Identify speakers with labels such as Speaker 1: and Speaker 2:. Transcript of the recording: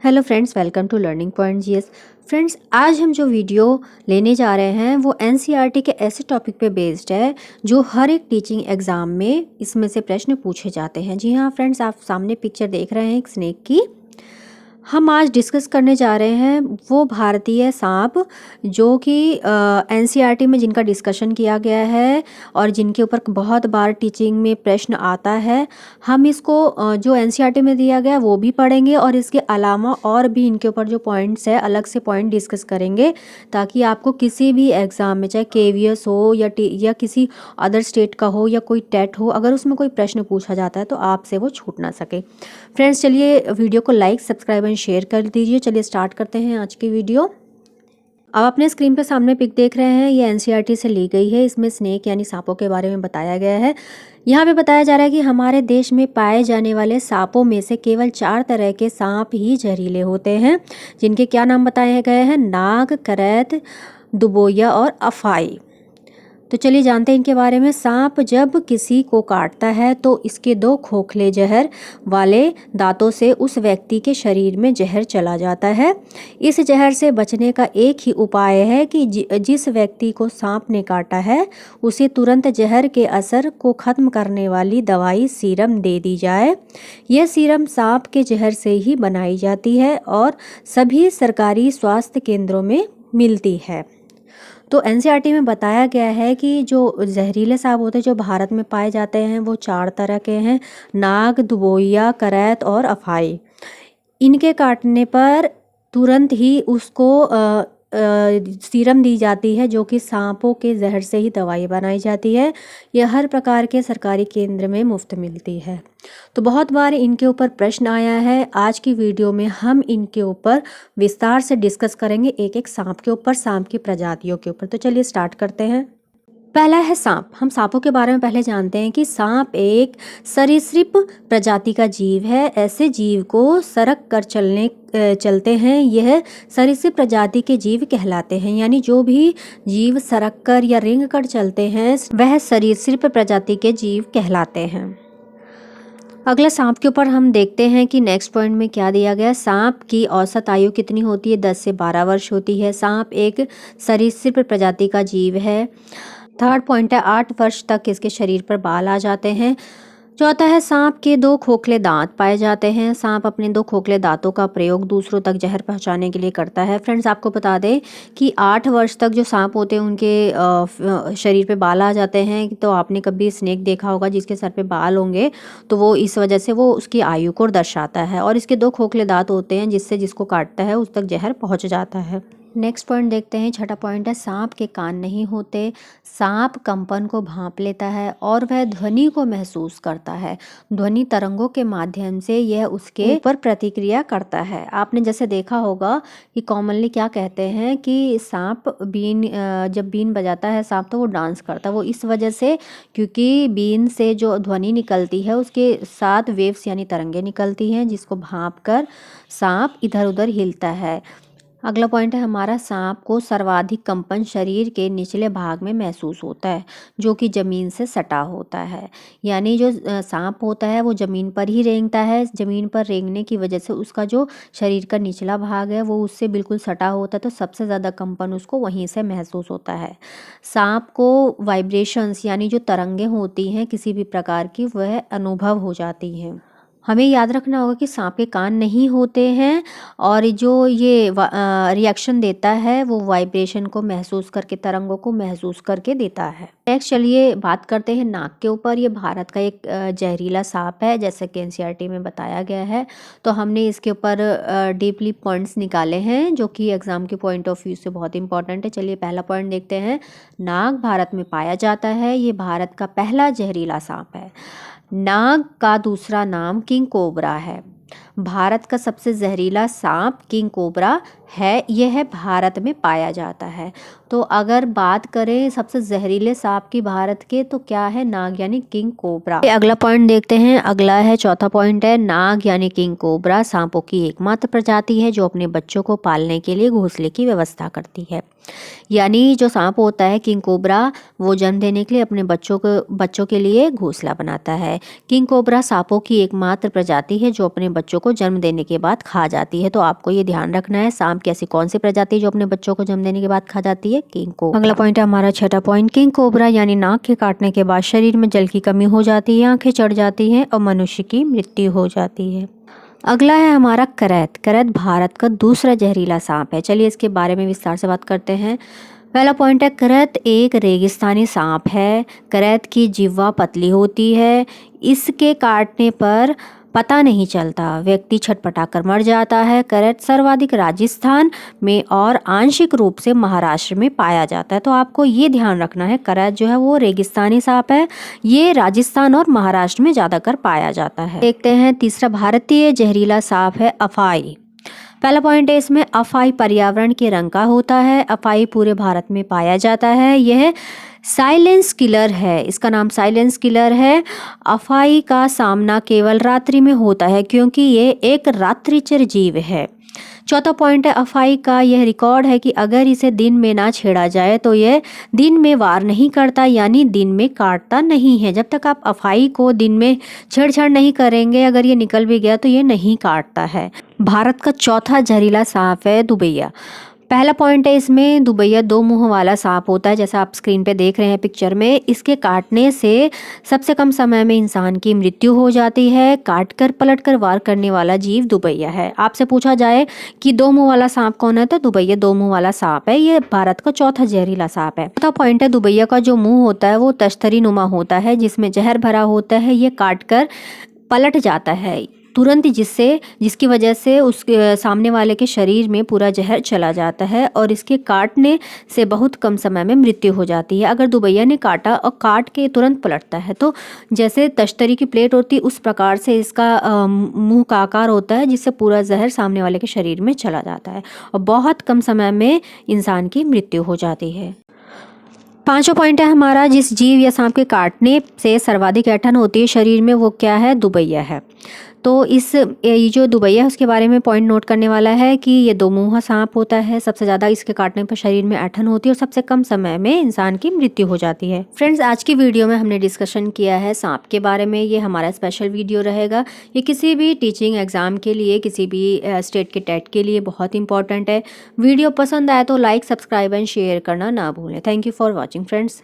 Speaker 1: Hello friends, welcome to learning point GS. Friends, आज हम जो वीडियो लेने जा रहे हैं वो एनसीईआरटी के ऐसे टॉपिक पे बेस्ड है जो हर एक टीचिंग एग्जाम में इसमें से प्रश्न पूछे जाते हैं। जी हाँ फ्रेंड्स, आप सामने पिक्चर देख रहे हैं एक स्नेक की। हम आज डिस्कस करने जा रहे हैं वो भारतीय सांप जो कि एनसीईआरटी में जिनका डिस्कशन किया गया है और जिनके ऊपर बहुत बार टीचिंग में प्रश्न आता है। हम इसको जो एनसीईआरटी में दिया गया वो भी पढ़ेंगे और इसके अलावा और भी इनके ऊपर जो पॉइंट्स है अलग से पॉइंट डिस्कस करेंगे, ताकि आपको किसी भी एग्ज़ाम में, चाहे केवीएस हो या किसी अदर स्टेट का हो या कोई टेट हो, अगर उसमें कोई प्रश्न पूछा जाता है तो आपसे वो छूट ना सके। फ्रेंड्स, चलिए वीडियो को लाइक, सब्सक्राइब एंड शेयर कर दीजिए। चलिए स्टार्ट करते हैं आज की वीडियो। अब अपने स्क्रीन पे सामने पिक देख रहे हैं, ये एनसीईआरटी से ली गई है। इसमें स्नेक यानी सांपों के बारे में बताया गया है। यहाँ पे बताया जा रहा है कि हमारे देश में पाए जाने वाले सांपों में से केवल 4 तरह के सांप ही जहरीले होते हैं, जिनके क्या नाम बताए गए हैं? नाग, करैत, दुबोया और अफाई। तो चलिए जानते हैं इनके बारे में। सांप जब किसी को काटता है तो इसके 2 खोखले जहर वाले दांतों से उस व्यक्ति के शरीर में जहर चला जाता है। इस जहर से बचने का एक ही उपाय है कि जिस व्यक्ति को सांप ने काटा है उसे तुरंत जहर के असर को ख़त्म करने वाली दवाई सीरम दे दी जाए। यह सीरम सांप के जहर से ही बनाई जाती है और सभी सरकारी स्वास्थ्य केंद्रों में मिलती है। तो एनसीईआरटी में बताया गया है कि जो जहरीले सांप होते हैं जो भारत में पाए जाते हैं वो 4 तरह के हैं: नाग, दुबोया, करैत और अफाई। इनके काटने पर तुरंत ही उसको सीरम दी जाती है, जो कि सांपों के जहर से ही दवाई बनाई जाती है। यह हर प्रकार के सरकारी केंद्र में मुफ्त मिलती है। तो बहुत बार इनके ऊपर प्रश्न आया है। आज की वीडियो में हम इनके ऊपर विस्तार से डिस्कस करेंगे, एक एक सांप के ऊपर, सांप की प्रजातियों के ऊपर। तो चलिए स्टार्ट करते हैं। पहला है सांप। हम सांपों के बारे में पहले जानते हैं कि सांप एक सरीसृप प्रजाति का जीव है। ऐसे जीव को सरक कर चलते हैं, यह सरीसृप प्रजाति के जीव कहलाते हैं। यानी जो भी जीव सरक कर या रेंग कर चलते हैं वह सरीसृप प्रजाति के जीव कहलाते हैं। अगला सांप के ऊपर हम देखते हैं कि नेक्स्ट पॉइंट में क्या दिया गया। सांप की औसत आयु कितनी होती है? 10 से 12 वर्ष होती है। सांप एक सरीसृप प्रजाति का जीव है। थर्ड पॉइंट है 8 वर्ष तक इसके शरीर पर बाल आ जाते हैं। चौथा है सांप के 2 खोखले दांत पाए जाते हैं। सांप अपने 2 खोखले दांतों का प्रयोग दूसरों तक जहर पहुंचाने के लिए करता है। फ्रेंड्स, आपको बता दें कि 8 वर्ष तक जो सांप होते हैं उनके शरीर पे बाल आ जाते हैं। तो आपने कभी स्नेक देखा होगा जिसके सर पे बाल होंगे, तो वो इस वजह से वो उसकी आयु को दर्शाता है। और इसके 2 खोखले दांत होते हैं जिससे जिसको काटता है उस तक जहर पहुँच जाता है। नेक्स्ट पॉइंट देखते हैं। छठा पॉइंट है सांप के कान नहीं होते। सांप कंपन को भांप लेता है और वह ध्वनि को महसूस करता है। ध्वनि तरंगों के माध्यम से यह उसके ऊपर प्रतिक्रिया करता है। आपने जैसे देखा होगा कि कॉमनली क्या कहते हैं कि सांप जब बीन बजाता है सांप तो वो डांस करता है। वो इस वजह से, क्योंकि बीन से जो ध्वनि निकलती है उसके साथ वेव्स यानी तरंगे निकलती हैं, जिसको भांप कर सांप इधर उधर हिलता है। अगला पॉइंट है हमारा, सांप को सर्वाधिक कंपन शरीर के निचले भाग में महसूस होता है, जो कि ज़मीन से सटा होता है। यानी जो सांप होता है वो ज़मीन पर ही रेंगता है। ज़मीन पर रेंगने की वजह से उसका जो शरीर का निचला भाग है वो उससे बिल्कुल सटा होता है, तो सबसे ज़्यादा कंपन उसको वहीं से महसूस होता है। सांप को वाइब्रेशंस यानी जो तरंगें होती हैं किसी भी प्रकार की, वह अनुभव हो जाती हैं। हमें याद रखना होगा कि सांप के कान नहीं होते हैं और जो ये रिएक्शन देता है वो वाइब्रेशन को महसूस करके, तरंगों को महसूस करके देता है। नेक्स्ट चलिए बात करते हैं नाग के ऊपर। ये भारत का एक जहरीला सांप है, जैसे कि एनसीईआरटी में बताया गया है। तो हमने इसके ऊपर डीपली पॉइंट्स निकाले हैं जो कि एग्जाम के पॉइंट ऑफ व्यू से बहुत इंपॉर्टेंट है। चलिए पहला पॉइंट देखते हैं। नाग भारत में पाया जाता है। ये भारत का पहला जहरीला सांप है। नाग का दूसरा नाम किंग कोबरा है। भारत का सबसे जहरीला सांप किंग कोबरा है। यह भारत में पाया जाता है। तो अगर बात करें सबसे जहरीले सांप की भारत के, तो क्या है? नाग यानी किंग कोबरा। अगला पॉइंट देखते हैं। अगला है चौथा पॉइंट है, नाग यानी किंग कोबरा सांपों की एकमात्र प्रजाति है जो अपने बच्चों को पालने के लिए घोंसले की व्यवस्था करती है। यानी जो सांप होता है किंग कोबरा, वो जन्म देने के लिए अपने बच्चों के लिए घोंसला बनाता है। किंग कोबरा सांपों की एकमात्र प्रजाति है जो अपने बच्चों को जन्म देने के बाद खा जाती है। तो आपको ये ध्यान रखना है, सांप की ऐसी कौन सी प्रजाति है जो अपने बच्चों को जन्म देने के बाद खा जाती है? King cobra. अगला पॉइंट है हमारा छठा पॉइंट, किंग कोबरा यानी नाक के काटने के बाद शरीर में जल की कमी हो जाती है, आंखें चढ़ जाती हैं और मनुष्य की मृत्यु हो जाती है। अगला है हमारा करैत। करैत भारत का दूसरा जहरीला सांप है। चलिए इसके बारे में विस्तार से बात करते हैं। पहला पॉइंट है, करैत एक रेगिस्तानी सांप है। करैत की जिह्वा पतली होती है, इसके काटने पर पता नहीं चलता, व्यक्ति छटपटाकर मर जाता है। करैत सर्वाधिक राजस्थान में और आंशिक रूप से महाराष्ट्र में पाया जाता है। तो आपको ये ध्यान रखना है, करैत जो है वो रेगिस्तानी सांप है, ये राजस्थान और महाराष्ट्र में ज़्यादातर पाया जाता है। देखते हैं तीसरा भारतीय जहरीला सांप है अफाई। पहला पॉइंट है इसमें, अफाई पर्यावरण के रंग का होता है। अफाई पूरे भारत में पाया जाता है, यह साइलेंस किलर है, इसका नाम साइलेंस किलर है। अफाई का सामना केवल रात्रि में होता है क्योंकि ये एक रात्रिचर जीव है। चौथा पॉइंट है, अफाई का यह रिकॉर्ड है कि अगर इसे दिन में ना छेड़ा जाए तो यह दिन में वार नहीं करता, यानी दिन में काटता नहीं है। जब तक आप अफाई को दिन में छेड़छाड़ नहीं करेंगे, अगर ये निकल भी गया तो ये नहीं काटता है। भारत का चौथा जहरीला सांप है दुबैया। पहला पॉइंट है इसमें, दुबैया दो मुंह वाला सांप होता है, जैसा आप स्क्रीन पे देख रहे हैं पिक्चर में। इसके काटने से सबसे कम समय में इंसान की मृत्यु हो जाती है। काटकर पलटकर वार करने वाला जीव दुबैया है। आपसे पूछा जाए कि दो मुंह वाला सांप कौन है, तो दुबैया दो मुंह वाला सांप है, ये भारत का चौथा जहरीला सांप है। चौथा पॉइंट है, दुबैया का जो मुंह होता है वो तश्तरी नुमा होता है, जिसमें जहर भरा होता है। ये काटकर पलट जाता है तुरंत, जिसकी वजह से उसके सामने वाले के शरीर में पूरा जहर चला जाता है और इसके काटने से बहुत कम समय में मृत्यु हो जाती है। अगर दुबैया ने काटा और काट के तुरंत पलटता है तो जैसे तश्तरी की प्लेट होती है उस प्रकार से इसका मुंह का आकार होता है, जिससे पूरा जहर सामने वाले के शरीर में चला जाता है और बहुत कम समय में इंसान की मृत्यु हो जाती है। पांचवा पॉइंट है हमारा, जिस जीव या सांप के काटने से सर्वाधिक ऐंठन होती है शरीर में, वो क्या है? दुबैया है। तो ये जो दुबैया है उसके बारे में पॉइंट नोट करने वाला है कि ये दो मुंहा सांप होता है, सबसे ज़्यादा इसके काटने पर शरीर में ऐंठन होती है और सबसे कम समय में इंसान की मृत्यु हो जाती है। फ्रेंड्स, आज की वीडियो में हमने डिस्कशन किया है सांप के बारे में। ये हमारा स्पेशल वीडियो रहेगा। ये किसी भी टीचिंग एग्ज़ाम के लिए, किसी भी स्टेट के टेट के लिए बहुत इंपॉर्टेंट है। वीडियो पसंद आए तो लाइक, सब्सक्राइब एंड शेयर करना ना भूलें। Thank you for watching friends.